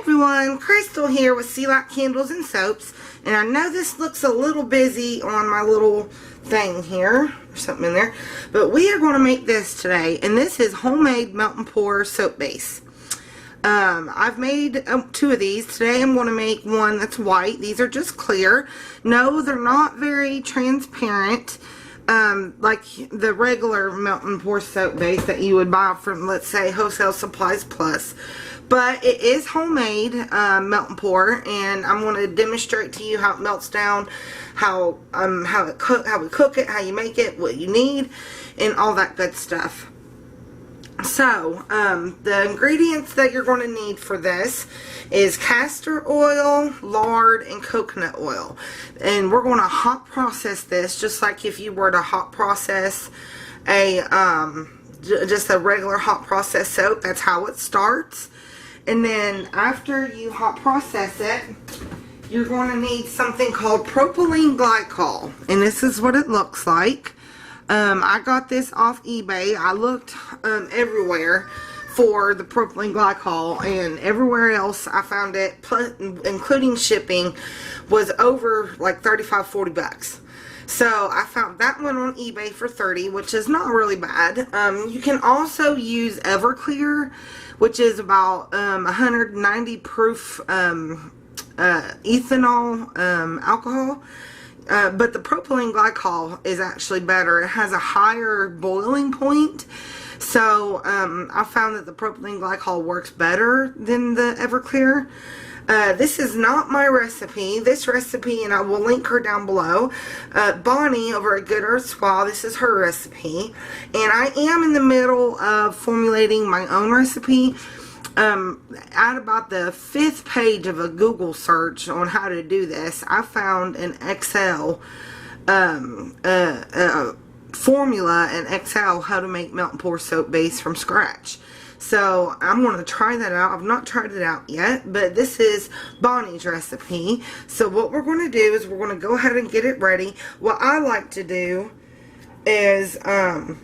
everyone, Crystal here with Sea Light Candles and Soaps, and I know this looks a little busy on my little thing here, or something in there, but we are going to make this today, and this is homemade melt and pour soap base. I've made two of these. Today I'm going to make one that's white. These are just clear. No, they're not very transparent, like the regular melt and pour soap base that you would buy from, let's say, Wholesale Supplies Plus. But it is homemade melt and pour, and I'm going to demonstrate to you how it melts down, how we cook it, how you make it, what you need, and all that good stuff. So, the ingredients that you're going to need for this is castor oil, lard, and coconut oil. And we're going to hot process this just like if you were to hot process a, just a regular hot process soap. That's how it starts. And then after you hot process it, you're going to need something called Propylene Glycol. And this is what it looks like. I got this off eBay. I looked everywhere for the propylene glycol, and everywhere else I found it, including shipping, was over like 35-40 bucks. So I found that one on eBay for 30, which is not really bad. You can also use Everclear, which is about 190 proof ethanol alcohol. But the propylene glycol is actually better. It has a higher boiling point. So I found that the propylene glycol works better than the Everclear. This is not my recipe. This recipe, and I will link her down below, Bonnie over at Good Earth Spa, this is her recipe. And I am in the middle of formulating my own recipe. At about the 5th page of a Google search on how to do this, I found an Excel formula in Excel how to make melt and pour soap base from scratch. So I'm going to try that out. I've not tried it out yet, but this is Bonnie's recipe. So what we're going to do is we're going to go ahead and get it ready. What I like to do is go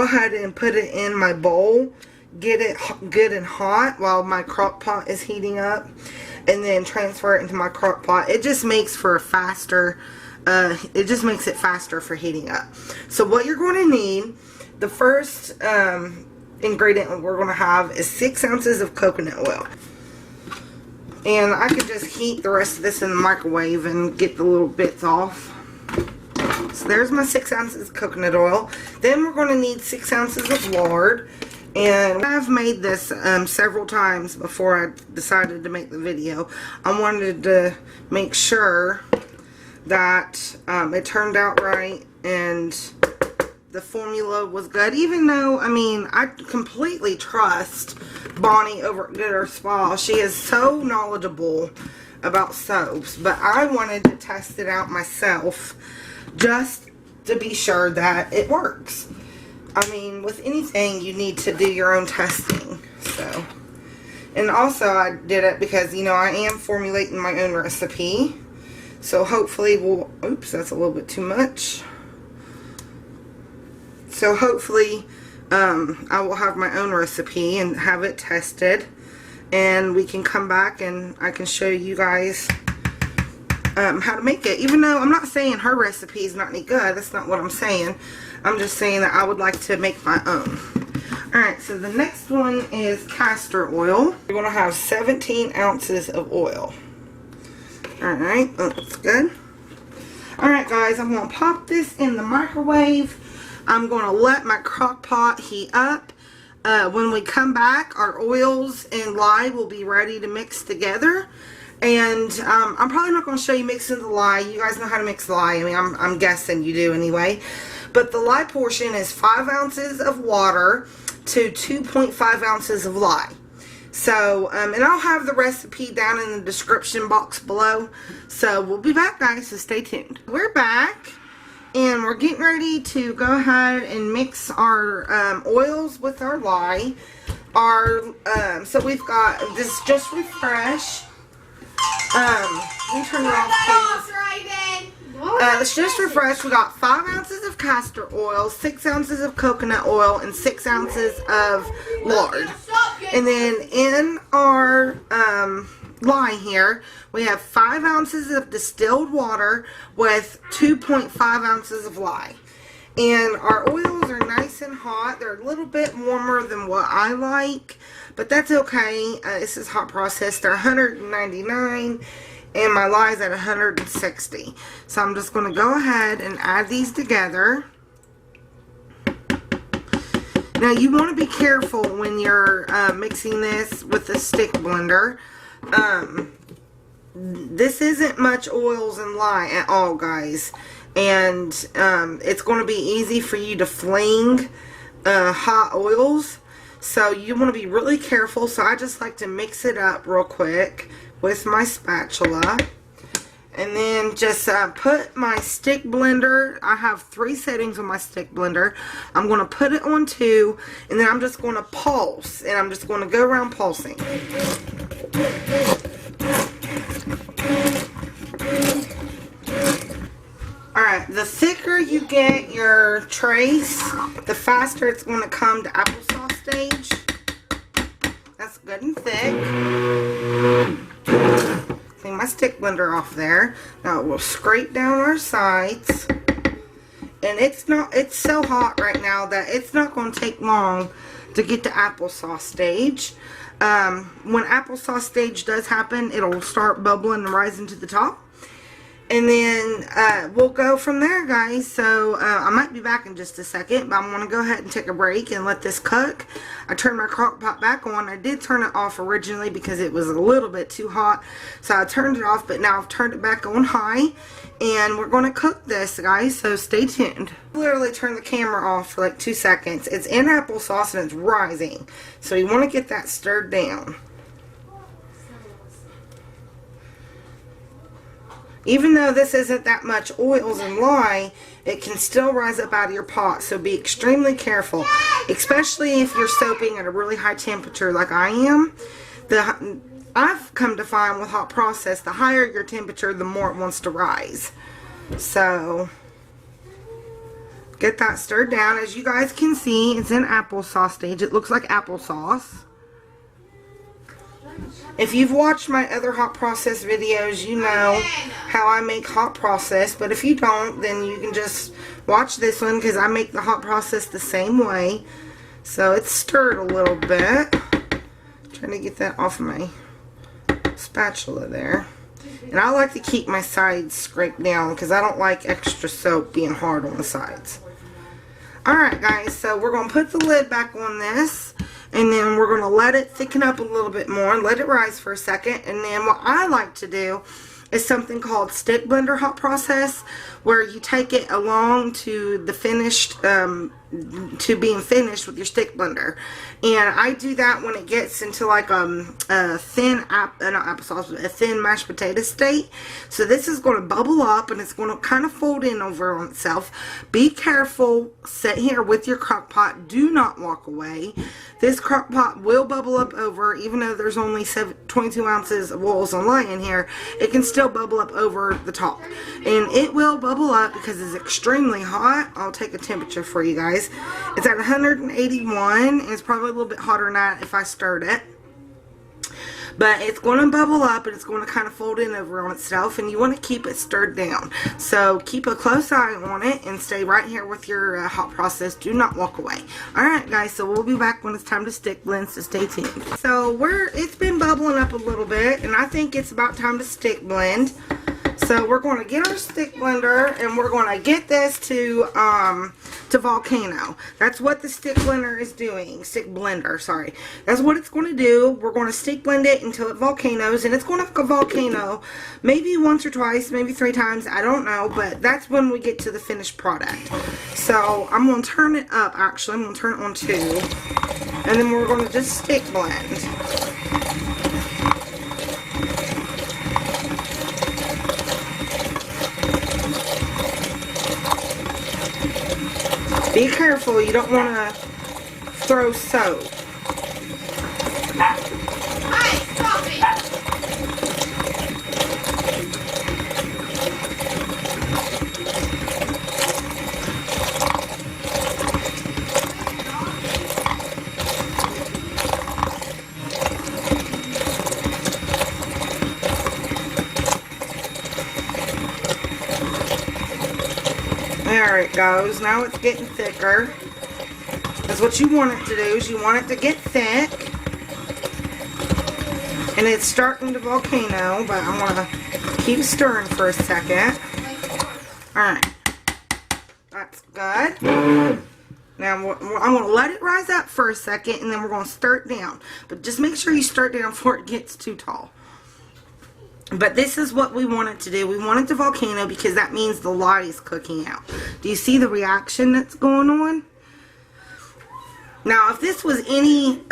ahead and put it in my bowl, get it good and hot while my crock pot is heating up, and then transfer it into my crock pot. It just makes for a faster, it just makes it faster for heating up. So what you're going to need, the first ingredient we're going to have is 6 ounces of coconut oil. And I could just heat the rest of this in the microwave and get the little bits off. So there's my 6 ounces of coconut oil. Then we're going to need 6 ounces of lard. And I've made this several times before I decided to make the video. I wanted to make sure that it turned out right and the formula was good. Even though, I mean, I completely trust Bonnie over at Good Earth Spa. She is so knowledgeable about soaps. But I wanted to test it out myself just to be sure that it works. I mean, with anything, you need to do your own testing. So, and also I did it because, you know, I am formulating my own recipe. So hopefully we'll, oops, that's a little bit too much. So hopefully I will have my own recipe and have it tested. And we can come back and I can show you guys how to make it. Even though I'm not saying her recipe is not any good. That's not what I'm saying. I'm just saying that I would like to make my own. Alright, so the next one is castor oil. We're going to have 17 ounces of oil. Alright, that's good. Alright guys, I'm going to pop this in the microwave. I'm going to let my crock pot heat up. When we come back, our oils and lye will be ready to mix together. And I'm probably not going to show you mixing the lye. You guys know how to mix the lye. I mean, I'm guessing you do anyway. But the lye portion is 5 ounces of water to 2.5 ounces of lye. So, and I'll have the recipe down in the description box below. So, we'll be back, guys, so stay tuned. We're back, and we're getting ready to go ahead and mix our oils with our lye. So we've got this Just Refresh. Let me turn it off, please. Let's Just Refresh. We got 5 ounces of castor oil, 6 ounces of coconut oil, and 6 ounces of lard. And then in our lye here, we have 5 ounces of distilled water with 2.5 ounces of lye. And our oils are nice and hot. They're a little bit warmer than what I like, but that's okay. This is hot processed. They're 199 and my lye is at 160. So I'm just going to go ahead and add these together. Now you want to be careful when you're mixing this with the stick blender. This isn't much oils and lye at all, guys. And it's going to be easy for you to fling hot oils. So you want to be really careful. So I just like to mix it up real quick with my spatula. And then just put my stick blender. I have 3 settings on my stick blender. I'm going to put it on 2. And then I'm just going to pulse. And I'm just going to go around pulsing. Alright, the thicker you get your trace, the faster it's going to come to applesauce stage. That's good and thick. Clean my stick blender off there. Now we'll scrape down our sides. And it's so hot right now that it's not going to take long to get to applesauce stage. When applesauce stage does happen, it'll start bubbling and rising to the top. And then we'll go from there, guys. So I might be back in just a second, but I'm going to go ahead and take a break and let this cook. I turned my crock pot back on. I did turn it off originally because it was a little bit too hot. So I turned it off, but now I've turned it back on high. And we're going to cook this, guys, so stay tuned. Literally turn the camera off for like 2 seconds. It's in applesauce and it's rising. So you want to get that stirred down. Even though this isn't that much oils and lye, it can still rise up out of your pot. So be extremely careful, especially if you're soaping at a really high temperature like I am. I've come to find with hot process, the higher your temperature, the more it wants to rise. So get that stirred down. As you guys can see, it's in applesauce stage. It looks like applesauce. If you've watched my other hot process videos, you know how I make hot process. But if you don't, then you can just watch this one because I make the hot process the same way. So it's stirred a little bit. Trying to get that off my spatula there. And I like to keep my sides scraped down because I don't like extra soap being hard on the sides. Alright guys, so we're going to put the lid back on this. And then we're going to let it thicken up a little bit more and let it rise for a second. And then what I like to do is something called stick blender hot process, where you take it along to the finished, to being finished with your stick blender. And I do that when it gets into like a thin, not applesauce, but a thin mashed potato state. So this is going to bubble up and it's going to kind of fold in over on itself. Be careful, sit here with your crock pot. Do not walk away. This crock pot will bubble up over, even though there's only 22 ounces of oils and lye in here, it can still bubble up over the top. And it will bubble up because it's extremely hot. I'll take a temperature for you guys. It's at 181. It's probably a little bit hotter than that if I stirred it. But it's going to bubble up and it's going to kind of fold in over on itself, and you want to keep it stirred down. So keep a close eye on it and stay right here with your hot process. Do not walk away. Alright guys, so we'll be back when it's time to stick blend, so stay tuned. So it's been bubbling up a little bit and I think it's about time to stick blend. So we're going to get our stick blender and we're going to get this to volcano. That's what the stick blender is doing. Stick blender, sorry. That's what it's going to do. We're going to stick blend it until it volcanoes, and it's going to volcano maybe once or twice, maybe 3 times, I don't know, but that's when we get to the finished product. So I'm going to turn it up, actually. I'm going to turn it on 2, and then we're going to just stick blend. Be careful, you don't want to throw soap. Hey, stop it! There it goes. Now it's getting thicker. That's what you want it to do, is you want it to get thick. And it's starting to volcano, but I'm going to keep stirring for a second. Alright. That's good. Now, I'm going to let it rise up for a second, and then we're going to stir it down. But just make sure you stir it down before it gets too tall. But this is what we want it to do. We want it to volcano because that means the lye is cooking out. Do you see the reaction that's going on? Now, if this was any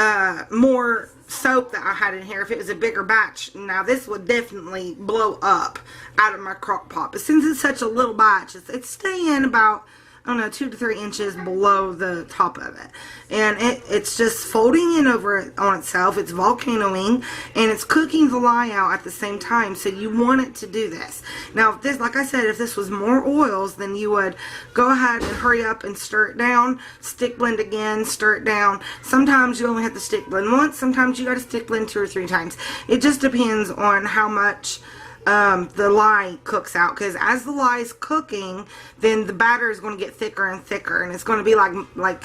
more soap that I had in here, if it was a bigger batch, now this would definitely blow up out of my crock pot. But since it's such a little batch, it's staying about, I don't know, 2 to 3 inches below the top of it. And it's just folding in over on itself. It's volcanoing, and it's cooking the lye out at the same time. So you want it to do this. Now, if this, like I said, if this was more oils, then you would go ahead and hurry up and stir it down, stick blend again, stir it down. Sometimes you only have to stick blend once. Sometimes you got to stick blend 2 or 3 times. It just depends on how much the lye cooks out, because as the lye is cooking, then the batter is going to get thicker and thicker, and it's going to be like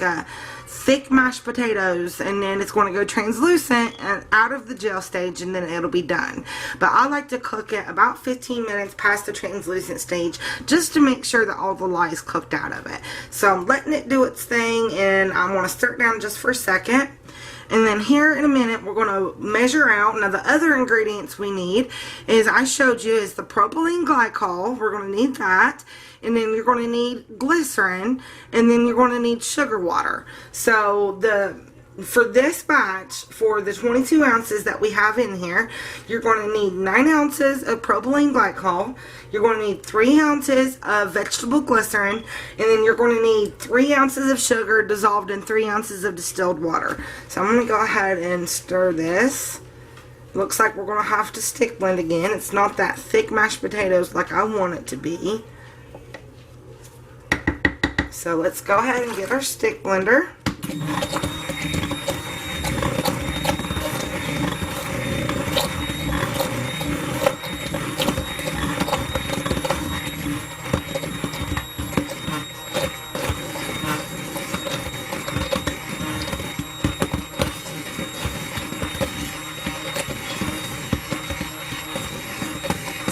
thick mashed potatoes, and then it's going to go translucent and out of the gel stage, and then it'll be done. But I like to cook it about 15 minutes past the translucent stage, just to make sure that all the lye is cooked out of it. So I'm letting it do its thing, and I want to stir it down just for a second. And then here in a minute, we're going to measure out. Now, the other ingredients we need is, I showed you, is the propylene glycol. We're going to need that. And then you're going to need glycerin. And then you're going to need sugar water. So, for this batch, for the 22 ounces that we have in here, you're going to need 9 ounces of propylene glycol. You're going to need 3 ounces of vegetable glycerin, and then you're going to need 3 ounces of sugar dissolved in 3 ounces of distilled water. So I'm going to go ahead and stir this. Looks like we're going to have to stick blend again. It's not that thick mashed potatoes like I want it to be. So let's go ahead and get our stick blender.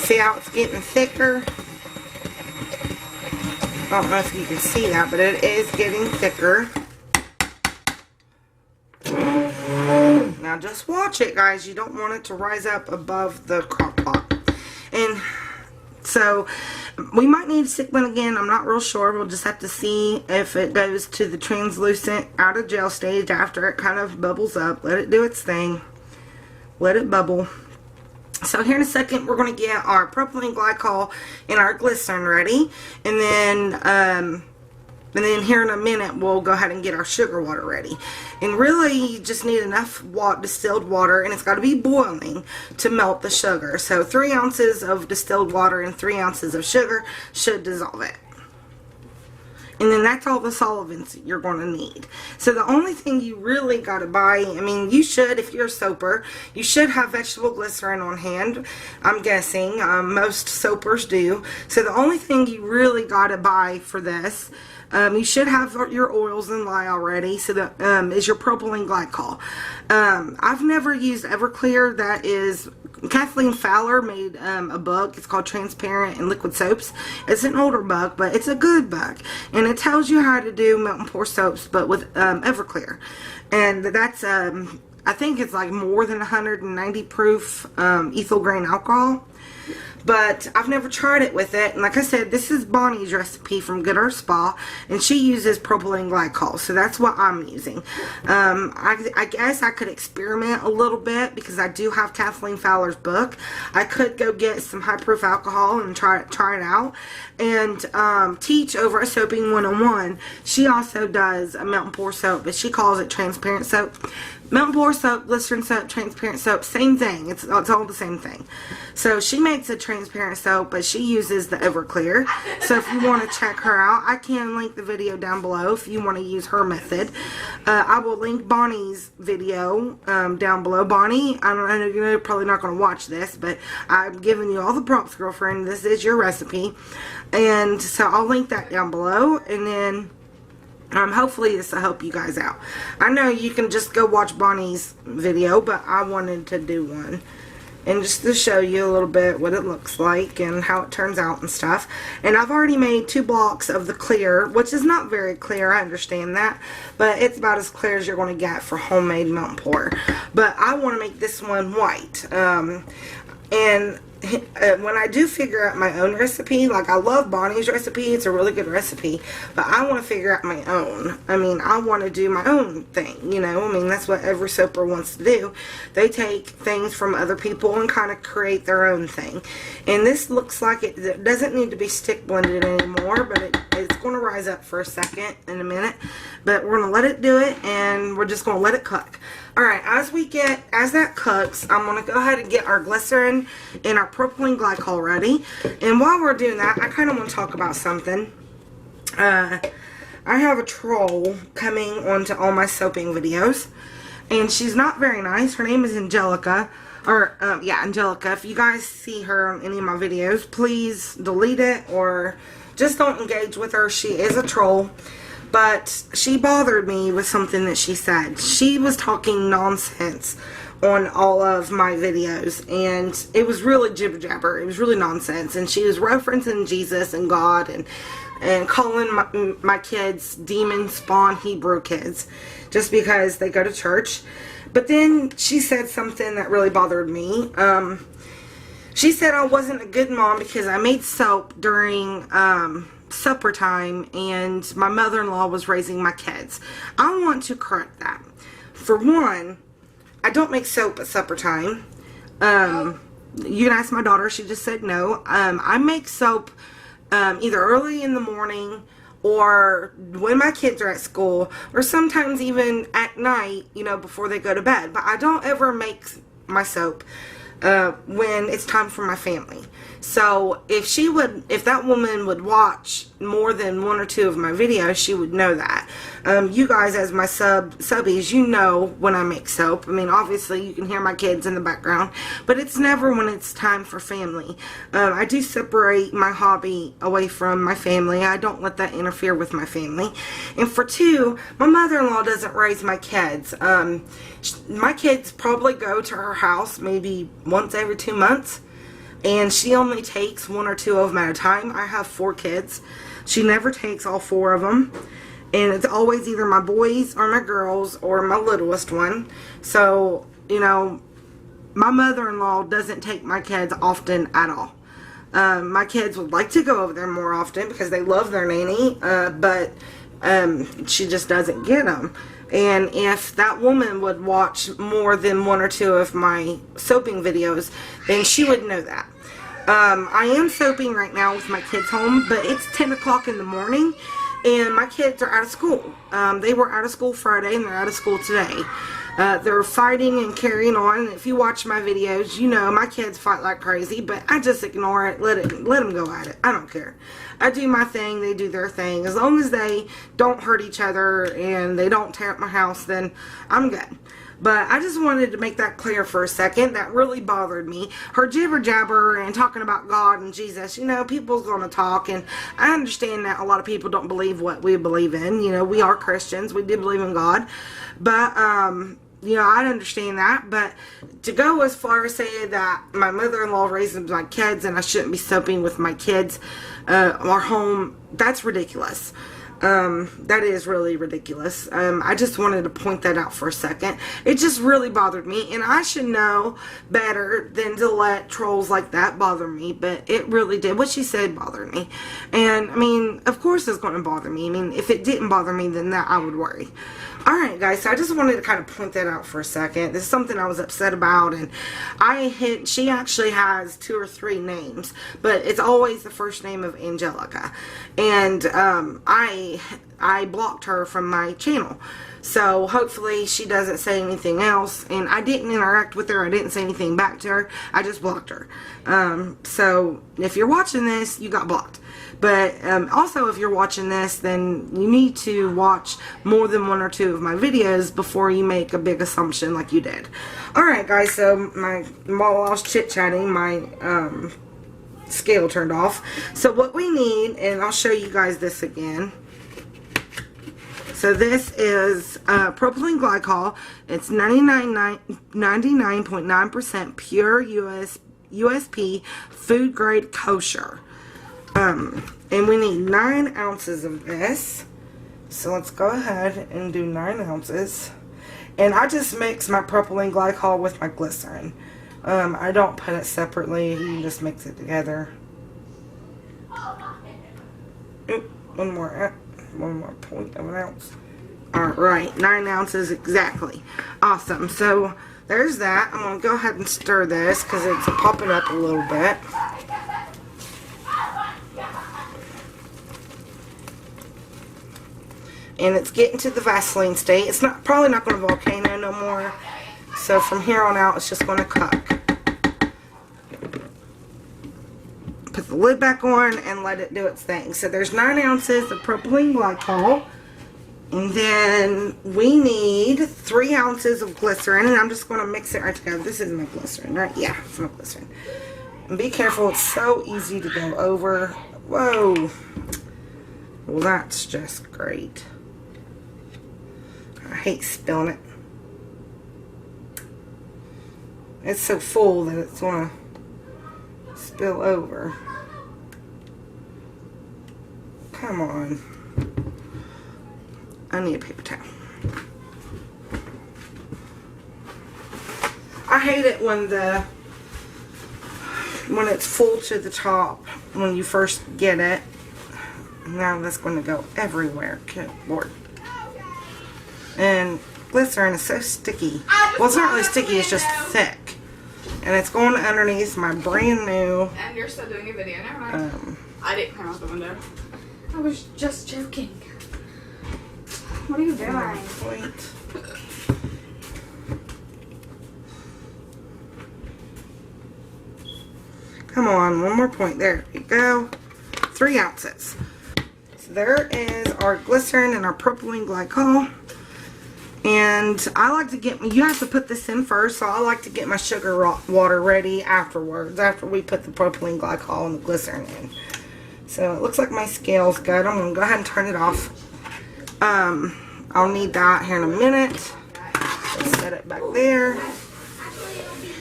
See how it's getting thicker? I don't know if you can see that, but it is getting thicker. Now just watch it, guys. You don't want it to rise up above the crock pot. And so we might need stick blend again. I'm not real sure. We'll just have to see if it goes to the translucent out of gel stage after it kind of bubbles up. Let it do its thing. Let it bubble. So here in a second, we're going to get our propylene glycol and our glycerin ready, and then here in a minute, we'll go ahead and get our sugar water ready. And really, you just need enough distilled water, and it's got to be boiling to melt the sugar. So 3 ounces of distilled water and 3 ounces of sugar should dissolve it. And then that's all the solvents you're going to need. So the only thing you really got to buy, I mean, you should, if you're a soaper, you should have vegetable glycerin on hand. I'm guessing most soapers do. So the only thing you really got to buy for this, you should have your oils and lye already. So that is your propylene glycol. I've never used Everclear. That is, Kathleen Fowler made a book. It's called Transparent and Liquid Soaps. It's an older book, but it's a good book. And it tells you how to do melt and pour soaps, but with Everclear. And that's, I think it's like more than 190 proof ethyl grain alcohol. But I've never tried it with it. And like I said, this is Bonnie's recipe from Good Earth Spa. And she uses propylene glycol. So that's what I'm using. I guess I could experiment a little bit because I do have Kathleen Fowler's book. I could go get some high proof alcohol and try it out. And teach over at Soaping 101. She also does a melt and pour soap, but she calls it transparent soap. Melt and pour soap, glycerin soap, transparent soap, same thing. It's all the same thing. So she makes a transparent soap, but she uses the Everclear. So if you want to check her out, I can link the video down below if you want to use her method. I will link Bonnie's video down below. Bonnie, I know you're probably not going to watch this, but I'm giving you all the props, girlfriend. This is your recipe. And so I'll link that down below, and then hopefully this will help you guys out. I know you can just go watch Bonnie's video, but I wanted to do one. And just to show you a little bit what it looks like and how it turns out and stuff. And I've already made 2 blocks of the clear, which is not very clear, I understand that. But it's about as clear as you're going to get for homemade milk pour. But I want to make this one white. When I do figure out my own recipe, like I love Bonnie's recipe, it's a really good recipe, but I want to figure out my own. I mean, I want to do my own thing, you know. I mean, that's what every soaper wants to do. They take things from other people and kind of create their own thing. And this looks like it doesn't need to be stick blended anymore, but it's going to rise up for a second in a minute. But we're going to let it do it, and we're just going to let it cook. Alright, as that cooks, I'm going to go ahead and get our glycerin and our propylene glycol ready. And while we're doing that, I kind of want to talk about something. I have a troll coming onto all my soaping videos. And she's not very nice. Her name is Angelica. Yeah, Angelica. If you guys see her on any of my videos, please delete it or just don't engage with her. She is a troll. But she bothered me with something that she said. She was talking nonsense on all of my videos, and it was really jibber jabber. It was really nonsense, and she was referencing Jesus and God and calling my kids demon spawn Hebrew kids just because they go to church. But then she said something that really bothered me. She said I wasn't a good mom because I made soap during supper time and my mother-in-law was raising my kids. I want to correct that. For one, I don't make soap at supper time. You can ask my daughter, she just said no. I make soap either early in the morning or when my kids are at school, or sometimes even at night, you know, before they go to bed. But I don't ever make my soap when it's time for my family. So if that woman would watch more than 1 or 2 of my videos, she would know that. You guys as my subbies, you know when I make soap. I mean, obviously you can hear my kids in the background, but it's never when it's time for family. I do separate my hobby away from my family. I don't let that interfere with my family. And for 2, my mother-in-law doesn't raise my kids. My kids probably go to her house maybe once every 2 months. And she only takes 1 or 2 of them at a time. I have 4 kids. She never takes all 4 of them. And it's always either my boys or my girls or my littlest one. So, you know, my mother-in-law doesn't take my kids often at all. My kids would like to go over there more often because they love their nanny. But she just doesn't get them. And if that woman would watch more than 1 or 2 of my soaping videos, then she would know that. I am soaping right now with my kids home, but it's 10 o'clock in the morning, and my kids are out of school. They were out of school Friday, and they're out of school today. They're fighting and carrying on. If you watch my videos, you know my kids fight like crazy, but I just ignore it. Let them go at it. I don't care. I do my thing, they do their thing. As long as they don't hurt each other and they don't tear up my house, then I'm good. But I just wanted to make that clear for a second. That really bothered me. Her jibber jabber and talking about God and Jesus. You know, people's going to talk, and I understand that a lot of people don't believe what we believe in. You know, we are Christians. We do believe in God. But, you know, I understand that, but to go as far as saying that my mother-in-law raises my kids and I shouldn't be soaping with my kids or home, that's ridiculous. That is really ridiculous. I just wanted to point that out for a second. It just really bothered me, and I should know better than to let trolls like that bother me, but it really did. What she said bothered me. And, I mean, of course it's going to bother me. I mean, if it didn't bother me, then that I would worry. Alright guys, so I just wanted to kind of point that out for a second. This is something I was upset about, and she actually has 2 or 3 names, but it's always the first name of Angelica. And I I blocked her from my channel. So hopefully she doesn't say anything else. And I didn't interact with her. I didn't say anything back to her. I just blocked her. So if you're watching this, you got blocked. But also if you're watching this, then you need to watch more than 1 or 2 of my videos before you make a big assumption like you did. Alright guys, so while I was chit-chatting, my scale turned off. So what we need, and I'll show you guys this again. So this is propylene glycol. It's 99.9% pure USP food grade kosher. And we need 9 ounces of this. So let's go ahead and do 9 ounces. And I just mix my propylene glycol with my glycerin. I don't put it separately. You can just mix it together. Oop, one more point of an ounce. Alright, 9 ounces exactly. Awesome. So there's that. I'm going to go ahead and stir this because it's popping up a little bit. And it's getting to the Vaseline state. It's probably not going to volcano no more. So from here on out, it's just going to cook. Put the lid back on and let it do its thing. So there's 9 ounces of propylene glycol. And then we need 3 ounces of glycerin. And I'm just going to mix it right together. This is my glycerin, right? Yeah, it's my glycerin. And be careful. It's so easy to go over. Whoa. Well, that's just great. I hate spilling it. It's so full that it's going to spill over. Come on. I need a paper towel. I hate it when it's full to the top when you first get it. Now that's going to go everywhere. Good Lord. And glycerin is so sticky. Well, it's not really sticky, it's just thick. And it's going underneath my brand new... And you're still doing a video, never mind. I didn't come out the window. I was just joking. What are you doing? Point. Come on, one more point. There we go. 3 ounces. So there is our glycerin and our propylene glycol. And I like to get, you have to put this in first, so I like to get my sugar water ready afterwards, after we put the propylene glycol and the glycerin in. So it looks like my scale's good. I'm going to go ahead and turn it off. I'll need that here in a minute. Let's set it back there.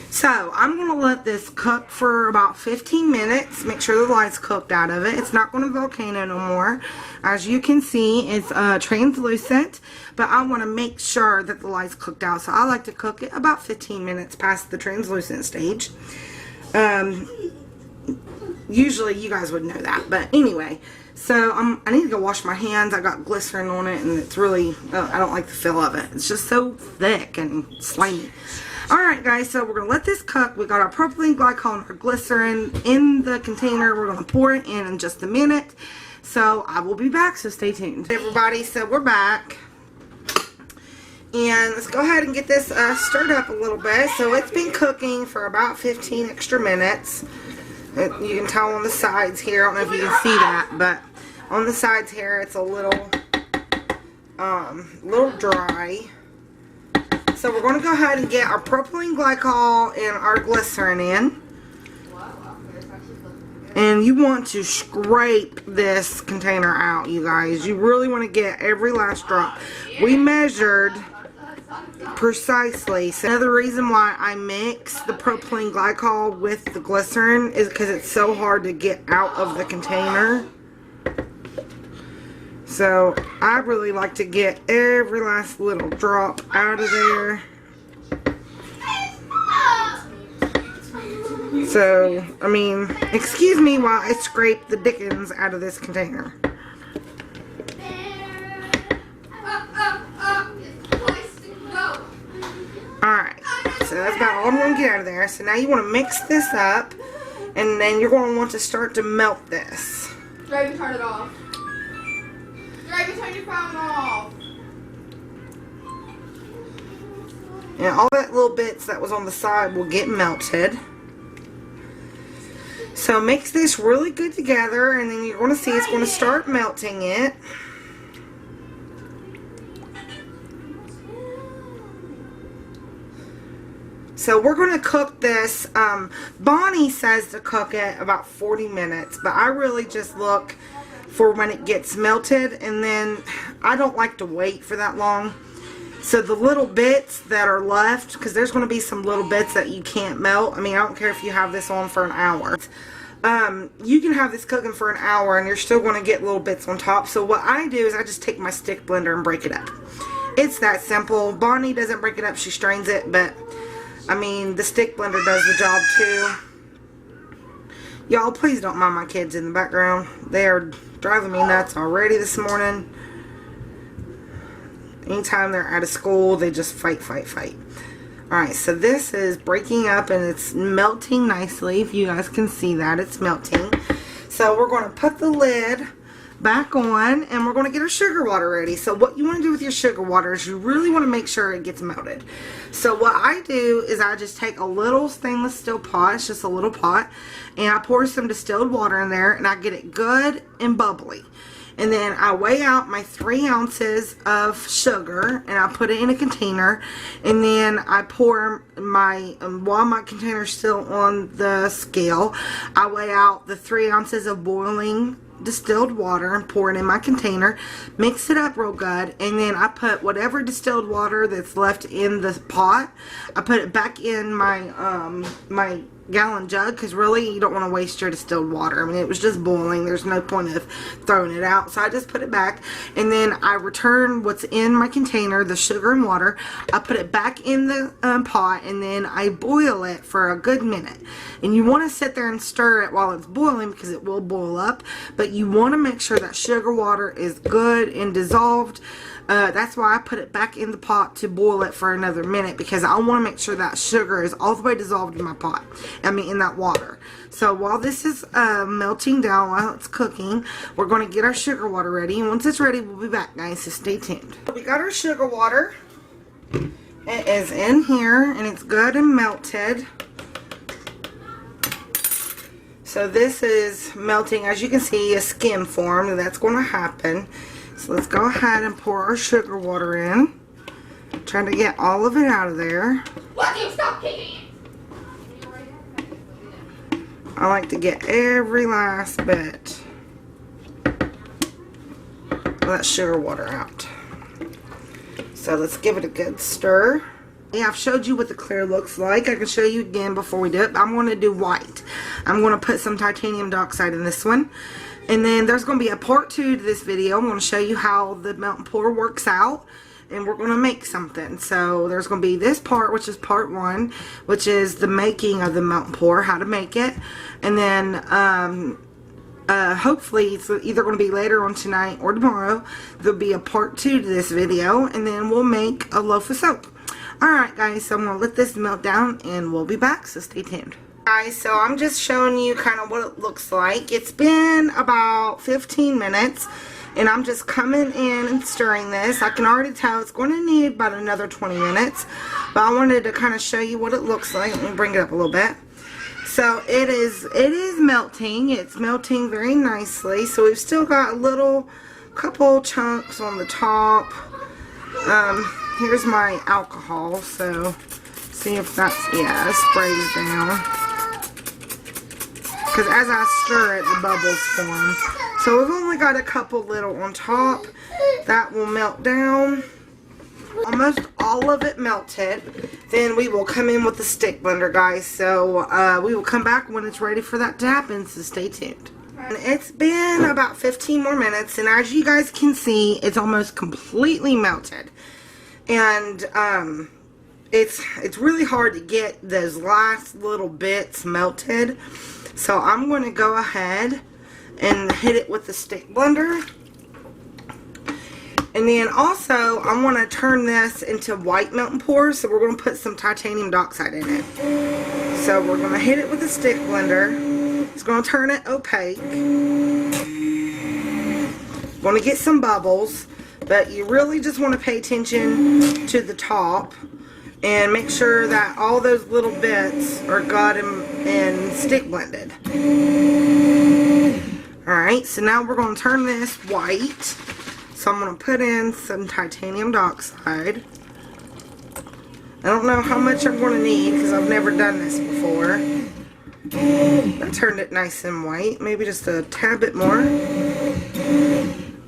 So I'm going to let this cook for about 15 minutes. Make sure the light's cooked out of it. It's not going to volcano no more. As you can see, it's translucent. But I want to make sure that the light's cooked out. So I like to cook it about 15 minutes past the translucent stage. Usually you guys would know that. But anyway, so I need to go wash my hands. I got glycerin on it and it's really, I don't like the feel of it. It's just so thick and slimy. Alright guys, so we're going to let this cook. We got our propylene glycol and our glycerin in the container. We're going to pour it in just a minute. So I will be back, so stay tuned. Hey everybody, so we're back. And let's go ahead and get this stirred up a little bit. So it's been cooking for about 15 extra minutes. You can tell on the sides here. I don't know if you can see that, but on the sides here it's a little dry. So we're going to go ahead and get our propylene glycol and our glycerin in. And you want to scrape this container out, you guys. You really want to get every last drop. We measured precisely. So another reason why I mix the propylene glycol with the glycerin is because it's so hard to get out of the container. So I really like to get every last little drop out of there. So, I mean, excuse me while I scrape the dickens out of this container. Alright, so that's about all I'm going to get out of there. So now you want to mix this up, and then you're going to want to start to melt this. Dragon, turn it off. baby, turn your phone off. And all that little bits that was on the side will get melted. So mix this really good together, and then you're going to see it's going to start melting it. So we're going to cook this. Bonnie says to cook it about 40 minutes, but I really just look for when it gets melted, and then I don't like to wait for that long. So the little bits that are left, because there's going to be some little bits that you can't melt. I mean, I don't care if you have this on for an hour. You can have this cooking for an hour and you're still going to get little bits on top. So what I do is I just take my stick blender and break it up. It's that simple. Bonnie doesn't break it up, she strains it, but I mean, the stick blender does the job too. Y'all, please don't mind my kids in the background. They are driving me nuts already this morning. Anytime they're out of school, they just fight. Alright, so this is breaking up and it's melting nicely. If you guys can see that, it's melting. So we're going to put the lid back on and we're going to get our sugar water ready. So what you want to do with your sugar water is you really want to make sure it gets melted. So what I do is I just take a little stainless steel pot, it's just a little pot, and I pour some distilled water in there and I get it good and bubbly. And then I weigh out my 3 ounces of sugar and I put it in a container, and then I pour my, while my container is still on the scale, I weigh out the 3 ounces of boiling distilled water and pour it in my container, mix it up real good, and then I put whatever distilled water that's left in the pot, I put it back in my my gallon jug, because really you don't want to waste your distilled water. I mean, it was just boiling, there's no point of throwing it out, so I just put it back, and then I return what's in my container, the sugar and water. I put it back in the pot, and then I boil it for a good minute. And you want to sit there and stir it while it's boiling, because it will boil up, but you want to make sure that sugar water is good and dissolved. That's why I put it back in the pot to boil it for another minute, because I want to make sure that sugar is all the way dissolved in my pot. I mean, in that water. So while this is melting down, while it's cooking, we're going to get our sugar water ready. And once it's ready, we'll be back, guys, so stay tuned. We got our sugar water. It is in here, and it's good and melted. So this is melting, as you can see, a skim form, and that's going to happen. So let's go ahead and pour our sugar water in. Trying to get all of it out of there. What do you stop kicking? I like to get every last bit of that sugar water out. So let's give it a good stir. Yeah, I've showed you what the clear looks like. I can show you again before we do it, but I'm going to do white. I'm going to put some titanium dioxide in this one. And then there's going to be a part 2 to this video. I'm going to show you how the melt and pour works out. And we're going to make something. So there's going to be this part, which is part 1, which is the making of the melt and pour, how to make it. And then hopefully it's either going to be later on tonight or tomorrow. There'll be a part 2 to this video, and then we'll make a loaf of soap. Alright guys, so I'm going to let this melt down and we'll be back, so stay tuned. Guys, so I'm just showing you kind of what it looks like. It's been about 15 minutes. And I'm just coming in and stirring this. I can already tell it's going to need about another 20 minutes. But I wanted to kind of show you what it looks like. Let me bring it up a little bit. So it is melting. It's melting very nicely. So we've still got a couple chunks on the top. Here's my alcohol. So see if that's, yeah, it sprays down. Because as I stir it, the bubbles form. So we've only got a couple little on top. That will melt down. Almost all of it melted. Then we will come in with the stick blender, guys. So we will come back when it's ready for that to happen. So stay tuned. And it's been about 15 more minutes. And as you guys can see, it's almost completely melted. And it's really hard to get those last little bits melted. So I'm going to go ahead and hit it with the stick blender. And then also I want to turn this into white melt and pour, so we're going to put some titanium dioxide in it. So we're going to hit it with the stick blender. It's going to turn it opaque. Going to get some bubbles, but you really just want to pay attention to the top and make sure that all those little bits are got and stick blended. Alright, so now we're going to turn this white. So I'm going to put in some titanium dioxide. I don't know how much I'm going to need because I've never done this before. I turned it nice and white. Maybe just a tad bit more.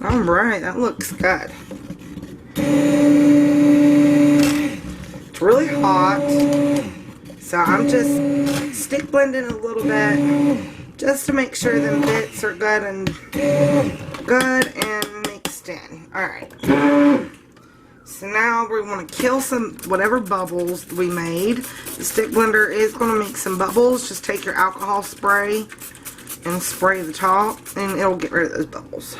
Alright, that looks good. It's really hot. So I'm just stick blending a little bit just to make sure the bits are good and mixed in. Alright. So now we want to kill some whatever bubbles we made. The stick blender is going to make some bubbles. Just take your alcohol spray and spray the top and it'll get rid of those bubbles.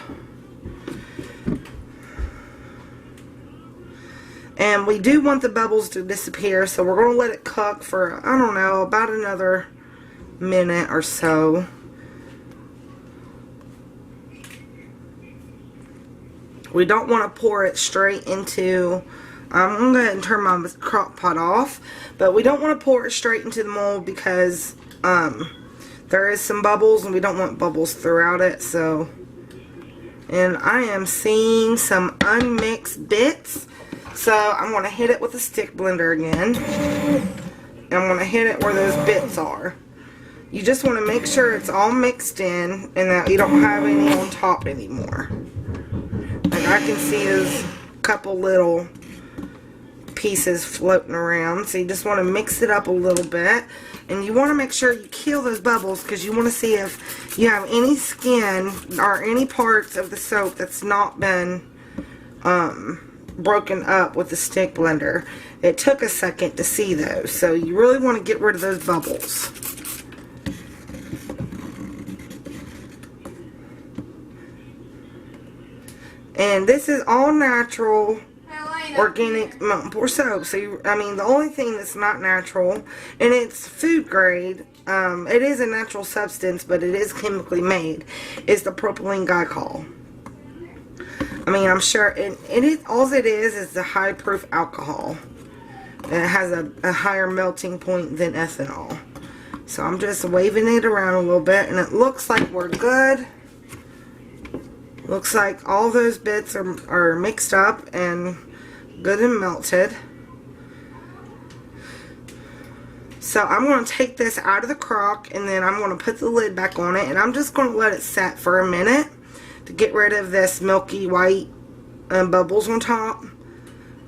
And we do want the bubbles to disappear, so we're going to let it cook for, I don't know, about another minute or so. We don't want to pour it straight into, I'm going to go ahead and turn my crock pot off, but we don't want to pour it straight into the mold because there is some bubbles and we don't want bubbles throughout it. So, and I am seeing some unmixed bits, so I'm going to hit it with a stick blender again, and I'm going to hit it where those bits are. You just want to make sure it's all mixed in and that you don't have any on top anymore. And I can see there's a couple little pieces floating around. So you just want to mix it up a little bit. And you want to make sure you kill those bubbles because you want to see if you have any skin or any parts of the soap that's not been broken up with the stick blender. It took a second to see those. So you really want to get rid of those bubbles. And this is all natural, organic mountain pour soap. So, I mean, the only thing that's not natural, and it's food grade, it is a natural substance, but it is chemically made, is the propylene glycol. I mean, I'm sure, all it is the high proof alcohol. And it has a higher melting point than ethanol. So I'm just waving it around a little bit, and it looks like we're good. Looks like all those bits are mixed up and good and melted. So I'm going to take this out of the crock and then I'm going to put the lid back on it, and I'm just going to let it set for a minute to get rid of this milky white bubbles on top.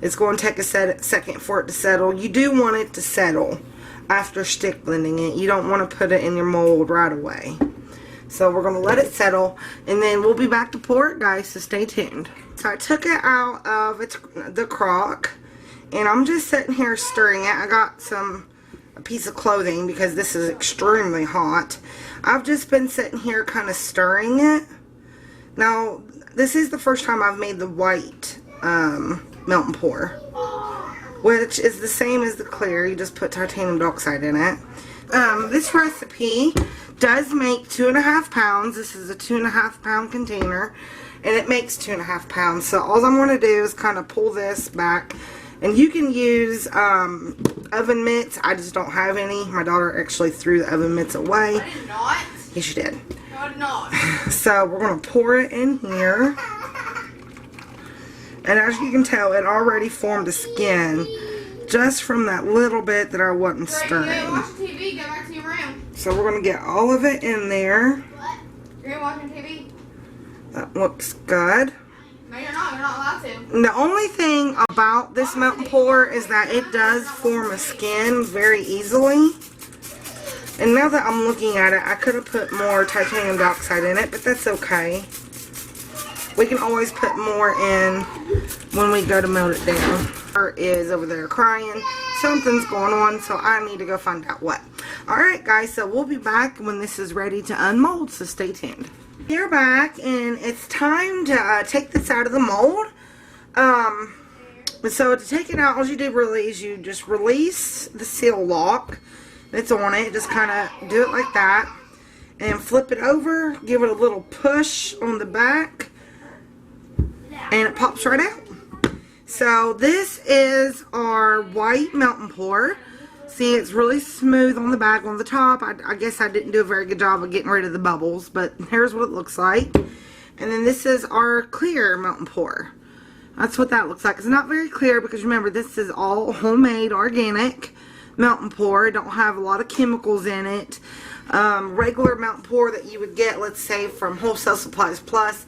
It's going to take a second for it to settle. You do want it to settle after stick blending it. You don't want to put it in your mold right away. So we're going to let it settle, and then we'll be back to pour it, guys, so stay tuned. So I took it out of the crock, and I'm just sitting here stirring it. I got a piece of clothing because this is extremely hot. I've just been sitting here kind of stirring it. Now, this is the first time I've made the white melt and pour, which is the same as the clear. You just put titanium dioxide in it. This recipe does make 2.5 pounds. This is a 2.5 pound container, and it makes 2.5 pounds. So all I'm going to do is kind of pull this back, and you can use oven mitts. I just don't have any. My daughter actually threw the oven mitts away. I did not. Yes, you did. No, I did not. So we're going to pour it in here, and as you can tell, it already formed a skin just from that little bit that I wasn't stirring. Watch TV. Go back to your room. So we're going to get all of it in there. What? You're watching TV? That looks good. No, you're not. You're not allowed to. The only thing about this melt and pour is that it does form a skin very easily. And now that I'm looking at it, I could have put more titanium dioxide in it, but that's okay. We can always put more in when we go to melt it down. Her is over there crying. Something's going on, so I need to go find out what. Alright guys, so we'll be back when this is ready to unmold, so stay tuned. We're back, and it's time to take this out of the mold. So to take it out, all you do really is you just release the seal lock that's on it. Just kind of do it like that, and flip it over, give it a little push on the back, and it pops right out. So this is our white melt and pour. See, it's really smooth on the back, on the top. I guess I didn't do a very good job of getting rid of the bubbles, but here's what it looks like. And then this is our clear melt and pour. That's what that looks like. It's not very clear because remember, this is all homemade, organic melt and pour. It don't have a lot of chemicals in it. Regular melt and pour that you would get, let's say, from Wholesale Supplies Plus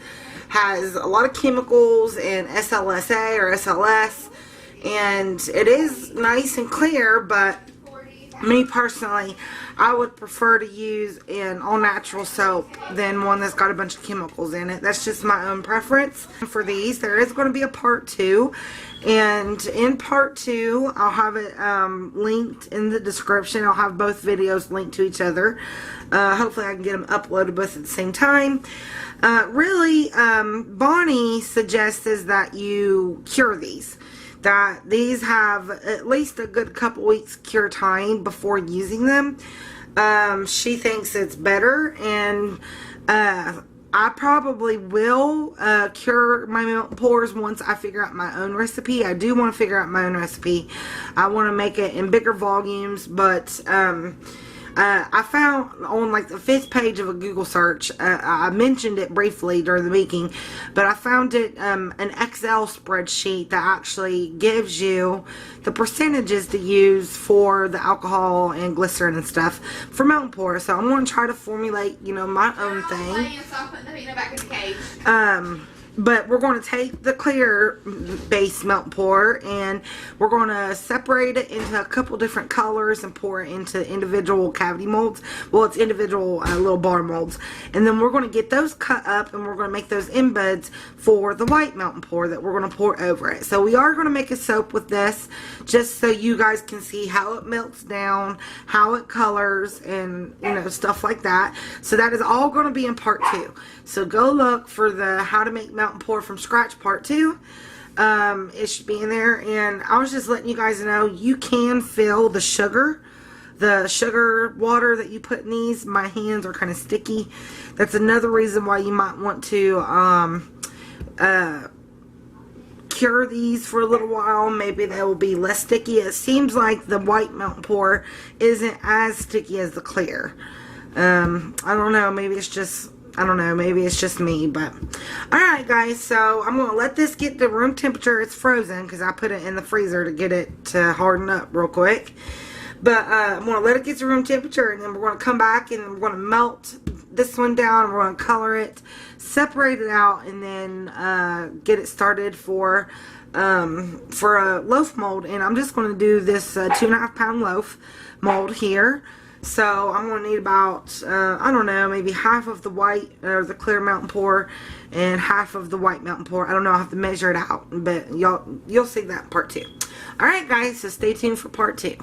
has a lot of chemicals and SLSA or SLS, and it is nice and clear, but me personally, I would prefer to use an all-natural soap than one that's got a bunch of chemicals in it. That's just my own preference. For these, there is going to be a part 2, and in part 2, I'll have it linked in the description. I'll have both videos linked to each other. Hopefully I can get them uploaded both at the same time. Really, Bonnie suggests is that you cure these. That these have at least a good couple weeks cure time before using them. She thinks it's better, and I probably will cure my milk pours once I figure out my own recipe. I do want to figure out my own recipe. I want to make it in bigger volumes, but I found on like the 5th page of a Google search, I mentioned it briefly during the making, but I found it an Excel spreadsheet that actually gives you the percentages to use for the alcohol and glycerin and stuff for melt and pour. So I'm going to try to formulate, you know, my own thing. But we're going to take the clear base melt and pour, and we're going to separate it into a couple different colors and pour it into individual cavity molds. Well, it's individual little bar molds. And then we're going to get those cut up, and we're going to make those embeds for the white melt and pour that we're going to pour over it. So we are going to make a soap with this, just so you guys can see how it melts down, how it colors, and, you know, stuff like that. So that is all going to be in part 2. So go look for the how to make melt and pour from scratch part 2. It should be in there. And I was just letting you guys know you can fill the sugar water that you put in these. My hands are kind of sticky. That's another reason why you might want to cure these for a little while. Maybe they will be less sticky. It seems like the white melt and pour isn't as sticky as the clear. I don't know, maybe it's just me, but alright guys, so I'm going to let this get to room temperature. It's frozen because I put it in the freezer to get it to harden up real quick, but I'm going to let it get to room temperature, and then we're going to come back and we're going to melt this one down. We're going to color it, separate it out, and then get it started for a loaf mold. And I'm just going to do this 2.5 pound loaf mold here. So I'm going to need about, I don't know, maybe half of the white or the clear melt and pour and half of the white melt and pour. I don't know, I'll have to measure it out, but you'll see that in part 2. Alright guys, so stay tuned for part 2.